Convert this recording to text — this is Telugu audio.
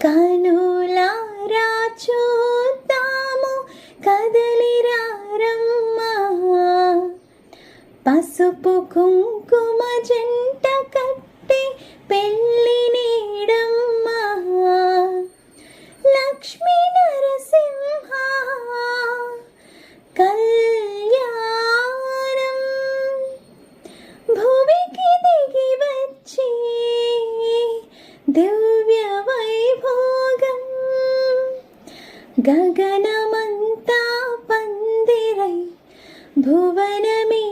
కనులారా చూద్దాము కదలిరా రమ్మా, పసుపు కుంకుమ జంట కట్టి పెళ్ళి నీడమ్మా. లక్ష్మీ నరసింహ కళ్యాణం భువికి దిగి వచ్చి దివ్య వైభోగం, గగనమంతా పందిరై భువనమే